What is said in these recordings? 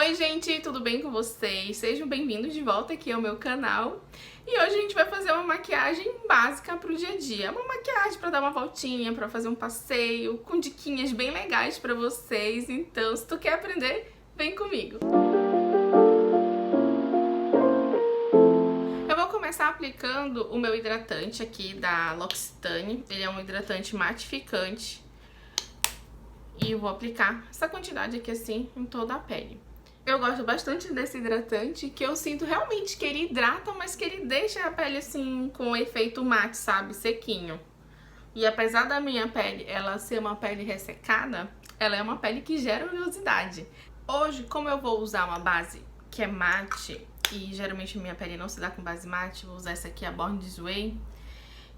Oi gente, tudo bem com vocês? Sejam bem-vindos de volta aqui ao meu canal. E hoje a gente vai fazer uma maquiagem básica pro dia a dia. Uma maquiagem pra dar uma voltinha, pra fazer um passeio, com diquinhas bem legais pra vocês. Então, se tu quer aprender, vem comigo. Eu vou começar aplicando o meu hidratante aqui da L'Occitane. Ele é um hidratante matificante. E eu vou aplicar essa quantidade aqui assim em toda a pele. Eu gosto bastante desse hidratante, que eu sinto realmente que ele hidrata, mas que ele deixa a pele assim com um efeito mate, sabe? Sequinho. E apesar da minha pele ela ser uma pele ressecada, ela é uma pele que gera oleosidade. Hoje, como eu vou usar uma base que é mate, e geralmente minha pele não se dá com base mate, vou usar essa aqui, a Born This Way,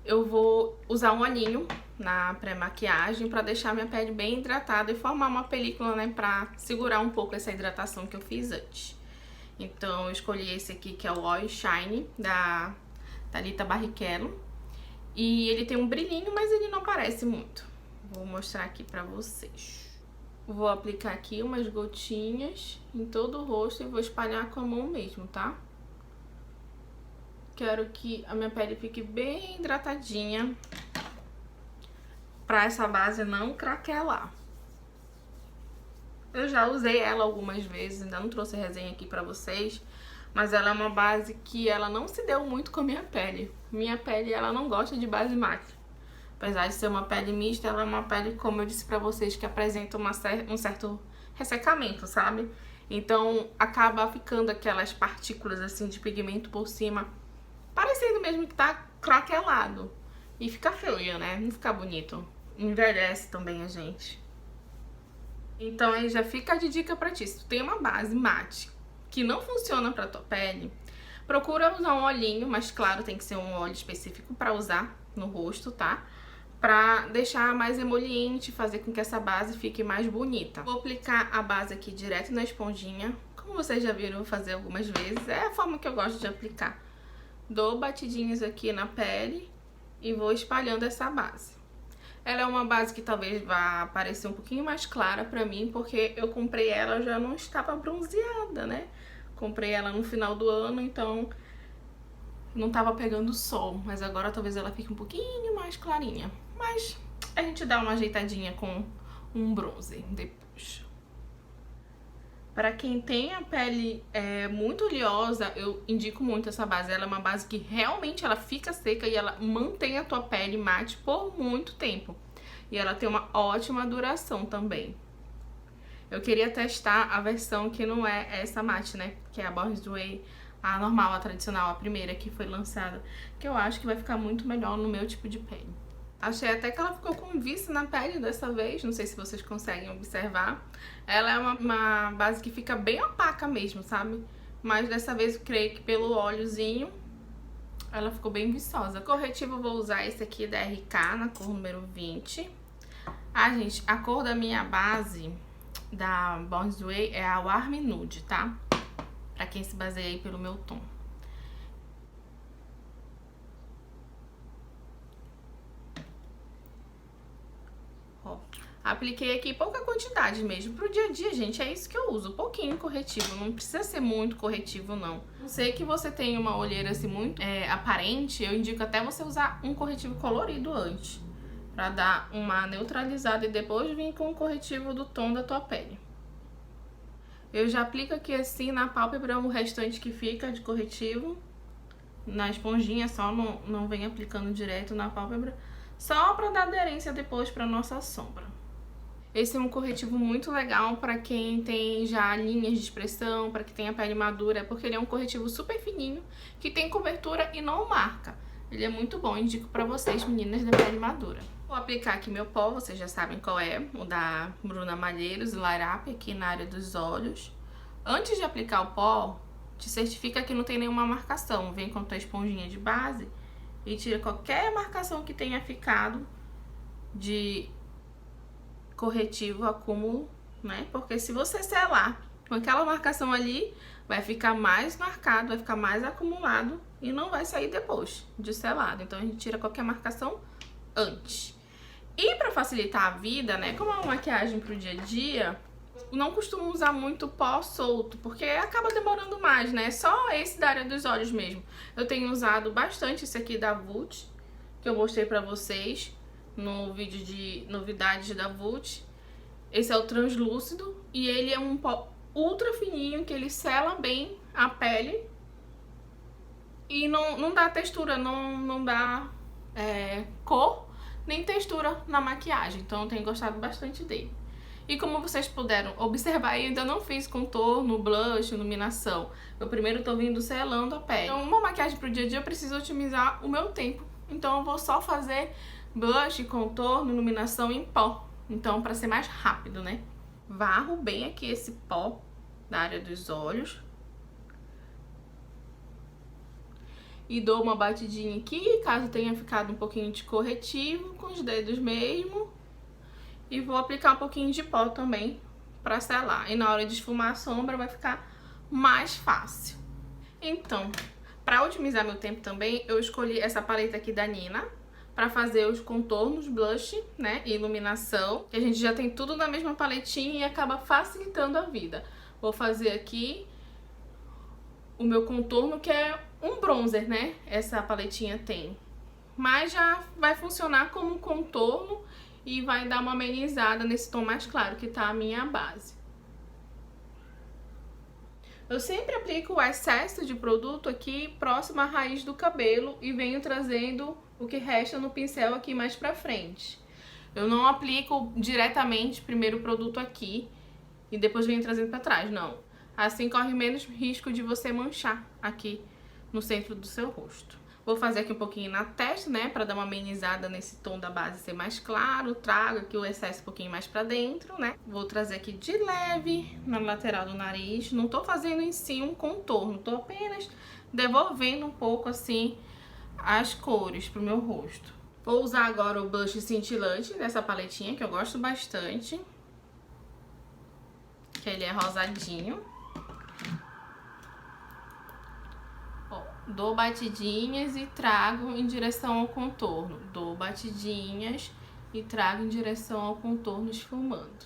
eu vou usar um olhinho na pré-maquiagem pra deixar minha pele bem hidratada e formar uma película, né, pra segurar um pouco essa hidratação que eu fiz antes. Então eu escolhi esse aqui, que é o Oil Shine, da Thalita Barrichello. E ele tem um brilhinho, mas ele não aparece muito. Vou mostrar aqui pra vocês. Vou aplicar aqui umas gotinhas em todo o rosto e vou espalhar com a mão mesmo, tá? Quero que a minha pele fique bem hidratadinha, pra essa base não craquelar. Eu já usei ela algumas vezes, ainda não trouxe resenha aqui pra vocês, mas ela é uma base que ela não se deu muito com a minha pele. Minha pele, ela não gosta de base mate. Apesar de ser uma pele mista, ela é uma pele, como eu disse pra vocês, que apresenta um certo ressecamento, sabe? Então, acaba ficando aquelas partículas assim de pigmento por cima, parecendo mesmo que tá craquelado. E fica feio, né? Não fica bonito. Envelhece também a gente. Então aí já fica de dica pra ti. Se tu tem uma base mate que não funciona pra tua pele, procura usar um olhinho, mas claro, tem que ser um óleo específico pra usar no rosto, tá? Pra deixar mais emoliente, fazer com que essa base fique mais bonita. Vou aplicar a base aqui direto na esponjinha. Como vocês já viram eu fazer algumas vezes, é a forma que eu gosto de aplicar. Dou batidinhas aqui na pele e vou espalhando essa base. Ela é uma base que talvez vá parecer um pouquinho mais clara pra mim, porque eu comprei ela, já não estava bronzeada, né? Comprei ela no final do ano, então não tava pegando sol, mas agora talvez ela fique um pouquinho mais clarinha. Mas a gente dá uma ajeitadinha com um bronze depois. Para quem tem a pele muito oleosa, eu indico muito essa base. Ela é uma base que realmente ela fica seca e ela mantém a tua pele mate por muito tempo. E ela tem uma ótima duração também. Eu queria testar a versão que não é essa mate, né? Que é a Born This Way, a normal, a tradicional, a primeira que foi lançada. Que eu acho que vai ficar muito melhor no meu tipo de pele. Achei até que ela ficou com viço na pele dessa vez, não sei se vocês conseguem observar. Ela é uma base que fica bem opaca mesmo, sabe? Mas dessa vez eu creio que pelo óleozinho ela ficou bem viçosa. Corretivo eu vou usar esse aqui da RK, na cor número 20. Ah, gente, a cor da minha base da Born This Way é a Warm Nude, tá? Pra quem se baseia aí pelo meu tom. Apliquei aqui pouca quantidade mesmo, pro dia a dia, gente, é isso que eu uso, pouquinho corretivo, não precisa ser muito corretivo, não. Não sei que você tem uma olheira assim muito aparente, eu indico até você usar um corretivo colorido antes, pra dar uma neutralizada e depois vir com o corretivo do tom da tua pele. Eu já aplico aqui assim na pálpebra o restante que fica de corretivo, na esponjinha só, não vem aplicando direto na pálpebra, só pra dar aderência depois pra nossa sombra. Esse é um corretivo muito legal para quem tem já linhas de expressão, para quem tem a pele madura, porque ele é um corretivo super fininho, que tem cobertura e não marca. Ele é muito bom, indico para vocês, meninas da pele madura. Vou aplicar aqui meu pó, vocês já sabem qual é, o da Bruna Malheiros, o Light Up, aqui na área dos olhos. Antes de aplicar o pó, te certifica que não tem nenhuma marcação. Vem com a tua esponjinha de base e tira qualquer marcação que tenha ficado de corretivo, acúmulo, né? Porque se você selar com aquela marcação ali, vai ficar mais marcado, vai ficar mais acumulado e não vai sair depois de selado. Então a gente tira qualquer marcação antes. E pra facilitar a vida, né? Como é uma maquiagem pro dia a dia, Não costumo usar muito pó solto, porque acaba demorando mais, né? Só esse da área dos olhos mesmo. Eu tenho usado bastante esse aqui da Vult, que eu mostrei pra vocês no vídeo de novidades da Vult. Esse é o translúcido e ele é um pó ultra fininho, que ele sela bem a pele e não dá textura, não dá cor nem textura na maquiagem. Então eu tenho gostado bastante dele. E como vocês puderam observar, eu ainda não fiz contorno, blush, iluminação. Eu primeiro tô vindo selando a pele. Então uma maquiagem pro dia a dia eu preciso otimizar o meu tempo. Então eu vou só fazer blush, contorno, iluminação em pó. Então pra ser mais rápido, né? Varro bem aqui esse pó da área dos olhos. E dou uma batidinha aqui, caso tenha ficado um pouquinho de corretivo, com os dedos mesmo. E vou aplicar um pouquinho de pó também pra selar. E na hora de esfumar a sombra vai ficar mais fácil. Então, pra otimizar meu tempo também, eu escolhi essa paleta aqui da Nina pra fazer os contornos, blush, né, e iluminação. Que a gente já tem tudo na mesma paletinha e acaba facilitando a vida. Vou fazer aqui o meu contorno, que é um bronzer, né, essa paletinha tem. Mas já vai funcionar como contorno e vai dar uma amenizada nesse tom mais claro, que tá a minha base. Eu sempre aplico o excesso de produto aqui próximo à raiz do cabelo e venho trazendo o que resta no pincel aqui mais pra frente. Eu não aplico diretamente primeiro o produto aqui e depois venho trazendo pra trás, não. Assim corre menos risco de você manchar aqui no centro do seu rosto. Vou fazer aqui um pouquinho na testa, né, pra dar uma amenizada nesse tom da base ser mais claro. Trago aqui o excesso um pouquinho mais pra dentro, né. Vou trazer aqui de leve na lateral do nariz. Não tô fazendo em si um contorno, tô apenas devolvendo um pouco, assim, as cores pro meu rosto. Vou usar agora o blush cintilante dessa paletinha, que eu gosto bastante. Que ele é rosadinho. Dou batidinhas e trago em direção ao contorno. Dou batidinhas e trago em direção ao contorno, esfumando.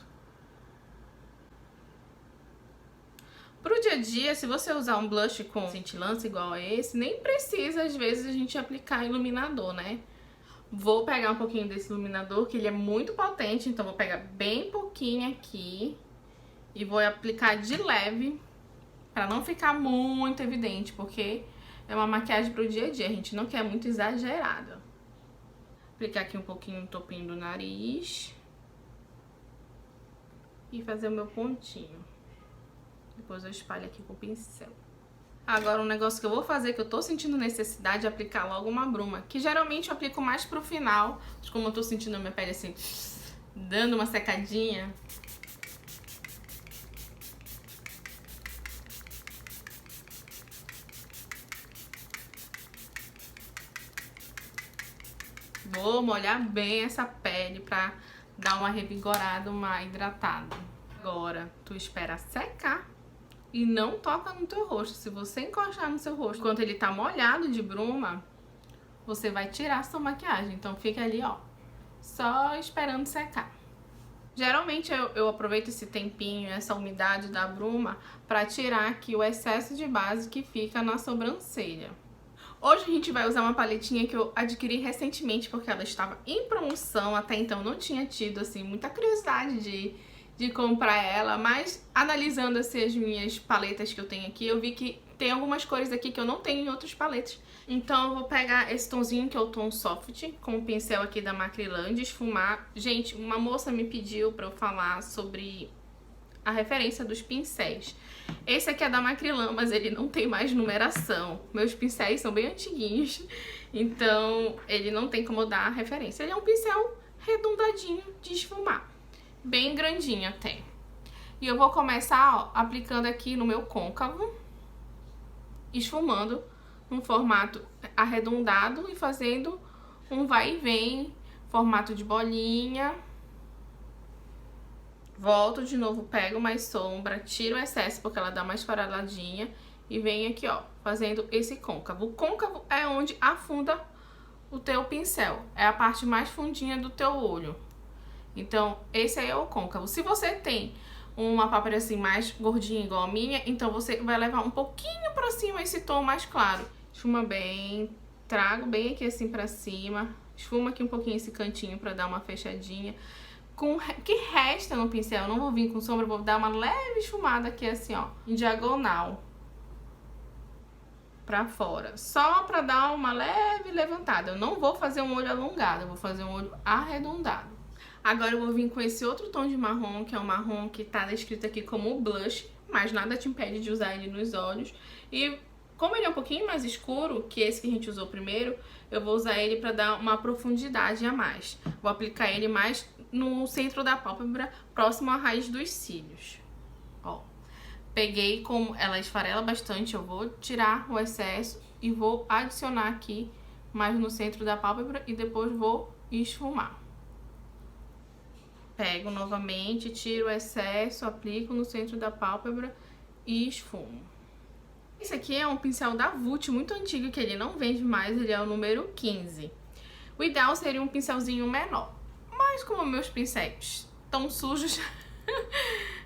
Pro dia a dia, se você usar um blush com cintilância igual a esse, nem precisa, às vezes, a gente aplicar iluminador, né? Vou pegar um pouquinho desse iluminador, que ele é muito potente, então vou pegar bem pouquinho aqui e vou aplicar de leve, pra não ficar muito evidente, porque é uma maquiagem pro dia a dia, a gente não quer muito exagerada. Aplicar aqui um pouquinho no topinho do nariz. E fazer o meu pontinho. Depois eu espalho aqui com o pincel. Agora um negócio que eu vou fazer, que eu tô sentindo necessidade de aplicar logo uma bruma. Que geralmente eu aplico mais pro final. Mas como eu tô sentindo a minha pele assim, dando uma secadinha. Vou molhar bem essa pele pra dar uma revigorada, uma hidratada. Agora, tu espera secar e não toca no teu rosto. Se você encostar no seu rosto enquanto ele tá molhado de bruma, você vai tirar a sua maquiagem. Então fica ali, ó, só esperando secar. Geralmente eu aproveito esse tempinho, essa umidade da bruma, pra tirar aqui o excesso de base que fica na sobrancelha. Hoje a gente vai usar uma paletinha que eu adquiri recentemente porque ela estava em promoção. Até então não tinha tido, assim, muita curiosidade de comprar ela, mas analisando, assim, as minhas paletas que eu tenho aqui, eu vi que tem algumas cores aqui que eu não tenho em outras paletas. Então eu vou pegar esse tomzinho, que é o tom soft, com o pincel aqui da Macrylan, esfumar. Gente, uma moça me pediu pra eu falar sobre a referência dos pincéis. Esse aqui é da Macrylan, mas ele não tem mais numeração. Meus pincéis são bem antiguinhos, então ele não tem como dar a referência. Ele é um pincel redondadinho de esfumar, bem grandinho até. E eu vou começar, ó, aplicando aqui no meu côncavo, esfumando num formato arredondado e fazendo um vai e vem, formato de bolinha. Volto de novo, pego mais sombra, tiro o excesso porque ela dá mais esfareladinha e venho aqui, ó, fazendo esse côncavo. O côncavo é onde afunda o teu pincel, é a parte mais fundinha do teu olho. Então, esse aí é o côncavo. Se você tem uma pálpebra assim mais gordinha igual a minha, então você vai levar um pouquinho pra cima esse tom mais claro. Esfuma bem, trago bem aqui assim pra cima, esfuma aqui um pouquinho esse cantinho pra dar uma fechadinha. Com o que resta no pincel, eu não vou vir com sombra, vou dar uma leve esfumada aqui assim, ó, em diagonal pra fora, só pra dar uma leve levantada. Eu não vou fazer um olho alongado, eu vou fazer um olho arredondado. Agora eu vou vir com esse outro tom de marrom, que é o marrom que tá descrito aqui como blush, mas nada te impede de usar ele nos olhos. E como ele é um pouquinho mais escuro que esse que a gente usou primeiro, eu vou usar ele pra dar uma profundidade a mais. Vou aplicar ele mais no centro da pálpebra, próximo à raiz dos cílios. Ó, peguei, como ela esfarela bastante, eu vou tirar o excesso e vou adicionar aqui mais no centro da pálpebra e depois vou esfumar. Pego novamente, tiro o excesso, aplico no centro da pálpebra e esfumo. Esse aqui é um pincel da Vult, muito antigo, que ele não vende mais, ele é o número 15. O ideal seria um pincelzinho menor, mas como meus pincéis estão sujos,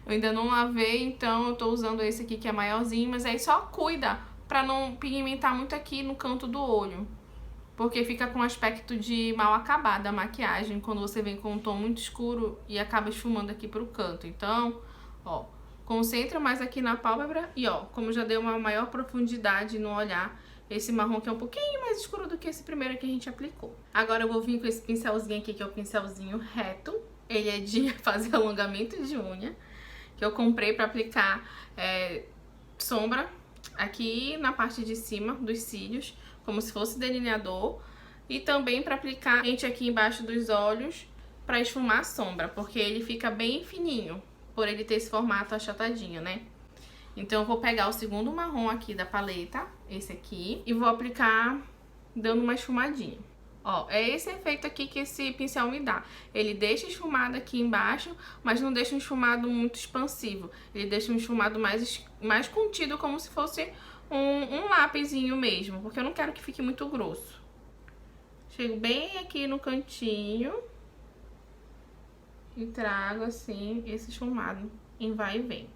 eu ainda não lavei, então eu tô usando esse aqui que é maiorzinho, mas aí só cuida pra não pigmentar muito aqui no canto do olho, porque fica com aspecto de mal acabada a maquiagem quando você vem com um tom muito escuro e acaba esfumando aqui pro canto. Então, ó, concentra mais aqui na pálpebra e ó, como já deu uma maior profundidade no olhar, esse marrom que é um pouquinho mais escuro do que esse primeiro que a gente aplicou. Agora eu vou vir com esse pincelzinho aqui, que é o pincelzinho reto. Ele é de fazer alongamento de unha, que eu comprei pra aplicar sombra aqui na parte de cima dos cílios, como se fosse delineador, e também para aplicar gente aqui embaixo dos olhos para esfumar a sombra, porque ele fica bem fininho, por ele ter esse formato achatadinho, né? Então eu vou pegar o segundo marrom aqui da paleta, esse aqui, e vou aplicar dando uma esfumadinha. Ó, é esse efeito aqui que esse pincel me dá. Ele deixa esfumado aqui embaixo, mas não deixa um esfumado muito expansivo. Ele deixa um esfumado mais contido, como se fosse um lápisinho mesmo, porque eu não quero que fique muito grosso. Chego bem aqui no cantinho e trago assim esse esfumado em vai e vem.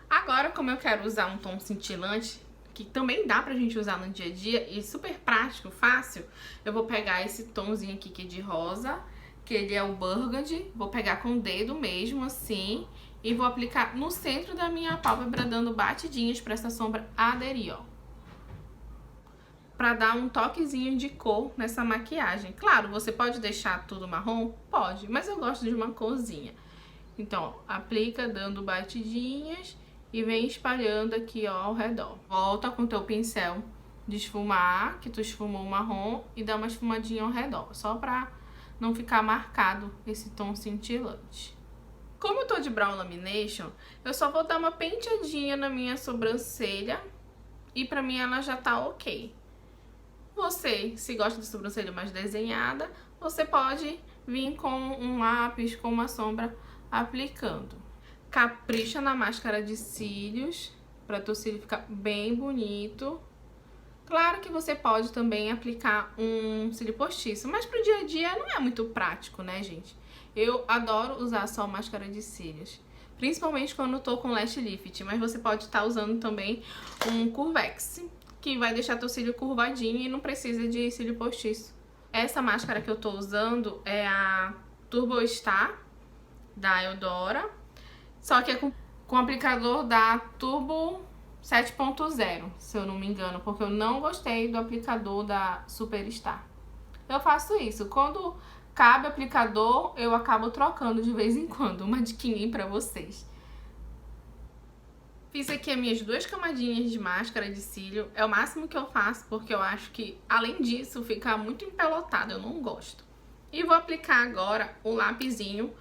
Agora, como eu quero usar um tom cintilante, que também dá pra gente usar no dia a dia e super prático, fácil, eu vou pegar esse tomzinho aqui que é de rosa, que ele é o Burgundy, vou pegar com o dedo mesmo, assim, e vou aplicar no centro da minha pálpebra, dando batidinhas pra essa sombra aderir, ó. Pra dar um toquezinho de cor nessa maquiagem. Claro, você pode deixar tudo marrom? Pode, mas eu gosto de uma corzinha. Então, ó, aplica dando batidinhas e vem espalhando aqui, ó, ao redor. Volta com o teu pincel de esfumar, que tu esfumou o marrom, e dá uma esfumadinha ao redor, só pra não ficar marcado esse tom cintilante. Como eu tô de Brow Lamination, eu só vou dar uma penteadinha na minha sobrancelha e pra mim ela já tá ok. Você, se gosta de sobrancelha mais desenhada, você pode vir com um lápis, com uma sombra aplicando. Capricha na máscara de cílios, para teu cílio ficar bem bonito. Claro que você pode também aplicar um cílio postiço, mas pro dia a dia não é muito prático, né, gente? Eu adoro usar só máscara de cílios, principalmente quando eu tô com lash lift, mas você pode estar usando também um Curvex, que vai deixar teu cílio curvadinho e não precisa de cílio postiço. Essa máscara que eu tô usando é a Turbo Star, da Eudora, só que é com aplicador da Turbo 7.0, se eu não me engano, porque eu não gostei do aplicador da Superstar. Eu faço isso, quando cabe aplicador, eu acabo trocando de vez em quando, uma diquinha aí pra vocês. Fiz aqui as minhas 2 camadinhas de máscara de cílio, é o máximo que eu faço, porque eu acho que, além disso, fica muito empelotado, eu não gosto. E vou aplicar agora o lapisinho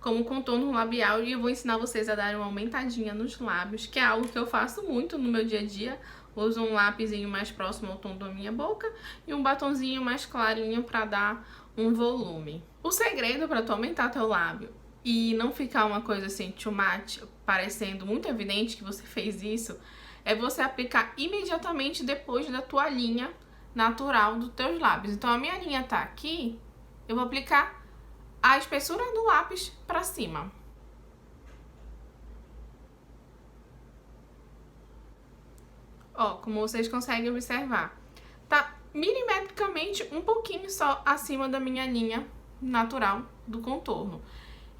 como contorno labial e eu vou ensinar vocês a darem uma aumentadinha nos lábios, que é algo que eu faço muito no meu dia a dia. Uso um lapisinho mais próximo ao tom da minha boca e um batonzinho mais clarinho pra dar um volume. O segredo pra tu aumentar teu lábio e não ficar uma coisa assim, too much, parecendo muito evidente que você fez isso, é você aplicar imediatamente depois da tua linha natural dos teus lábios. Então a minha linha tá aqui, eu vou aplicar a espessura do lápis pra cima. Ó, como vocês conseguem observar, tá milimetricamente um pouquinho só acima da minha linha natural do contorno.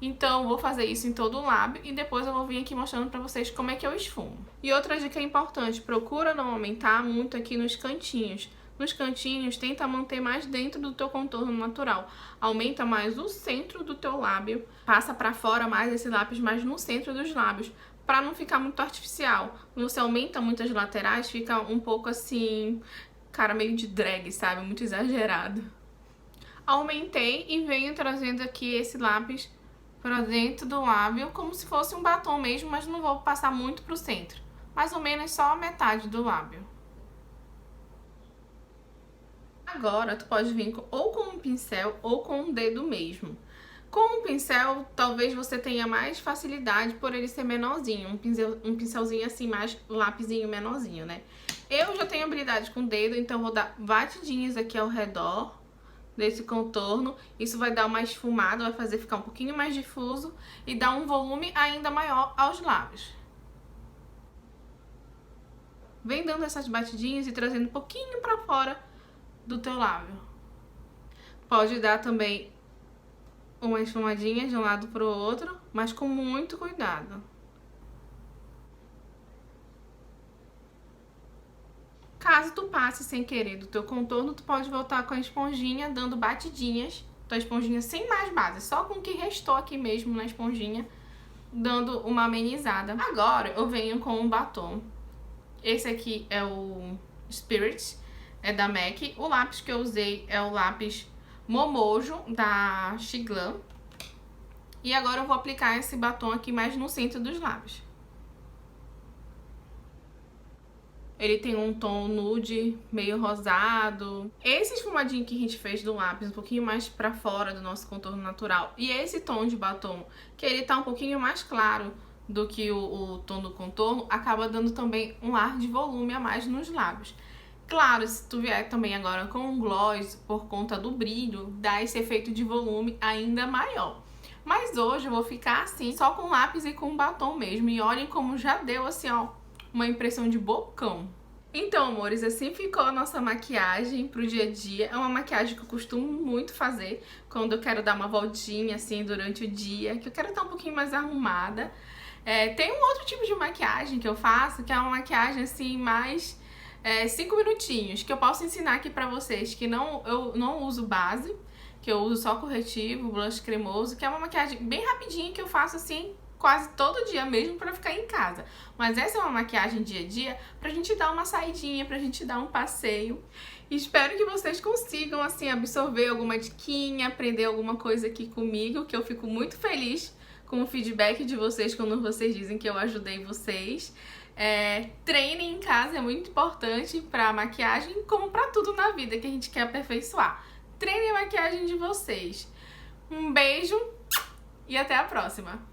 Então, vou fazer isso em todo o lábio e depois eu vou vir aqui mostrando pra vocês como é que eu esfumo. E outra dica importante, procura não aumentar muito aqui nos cantinhos. Nos cantinhos, tenta manter mais dentro do teu contorno natural. Aumenta mais o centro do teu lábio, passa pra fora mais esse lápis mais no centro dos lábios, pra não ficar muito artificial. Quando você aumenta muito as laterais, fica um pouco assim, cara meio de drag, sabe? Muito exagerado. Aumentei e venho trazendo aqui esse lápis pra dentro do lábio, como se fosse um batom mesmo, mas não vou passar muito pro centro. Mais ou menos só a metade do lábio. Agora, tu pode vir ou com um pincel ou com um dedo mesmo. Com um pincel, talvez você tenha mais facilidade por ele ser menorzinho. Um pincelzinho assim, mais lapisinho menorzinho, né? Eu já tenho habilidade com o dedo, então vou dar batidinhas aqui ao redor desse contorno. Isso vai dar uma esfumada, vai fazer ficar um pouquinho mais difuso e dar um volume ainda maior aos lábios. Vem dando essas batidinhas e trazendo um pouquinho pra fora do teu lábio. Pode dar também uma esfumadinha de um lado pro outro, mas com muito cuidado. Caso tu passe sem querer do teu contorno, tu pode voltar com a esponjinha dando batidinhas. Tua esponjinha sem mais base, só com o que restou aqui mesmo na esponjinha, dando uma amenizada. Agora eu venho com um batom. Esse aqui é o Spirit, é da MAC. O lápis que eu usei é o lápis Momojo, da Xiglan. E agora eu vou aplicar esse batom aqui mais no centro dos lábios. Ele tem um tom nude, meio rosado. Esse esfumadinho que a gente fez do lápis, um pouquinho mais pra fora do nosso contorno natural. E esse tom de batom, que ele tá um pouquinho mais claro do que o tom do contorno, acaba dando também um ar de volume a mais nos lábios. Claro, se tu vier também agora com um gloss, por conta do brilho, dá esse efeito de volume ainda maior. Mas hoje eu vou ficar assim, só com lápis e com batom mesmo. E olhem como já deu assim, ó, uma impressão de bocão. Então, amores, assim ficou a nossa maquiagem pro dia a dia. É uma maquiagem que eu costumo muito fazer quando eu quero dar uma voltinha assim durante o dia, que eu quero estar um pouquinho mais arrumada. Tem um outro tipo de maquiagem que eu faço, que é uma maquiagem assim mais 5 minutinhos, que eu posso ensinar aqui pra vocês, que eu não uso base, que eu uso só corretivo, blush cremoso, que é uma maquiagem bem rapidinha que eu faço assim quase todo dia mesmo pra ficar em casa. Mas essa é uma maquiagem dia a dia pra gente dar uma saidinha, pra gente dar um passeio. E espero que vocês consigam assim absorver alguma diquinha, aprender alguma coisa aqui comigo, que eu fico muito feliz com o feedback de vocês quando vocês dizem que eu ajudei vocês. Treinem em casa, é muito importante pra maquiagem, como pra tudo na vida que a gente quer aperfeiçoar. Treinem a maquiagem de vocês. Um beijo e até a próxima!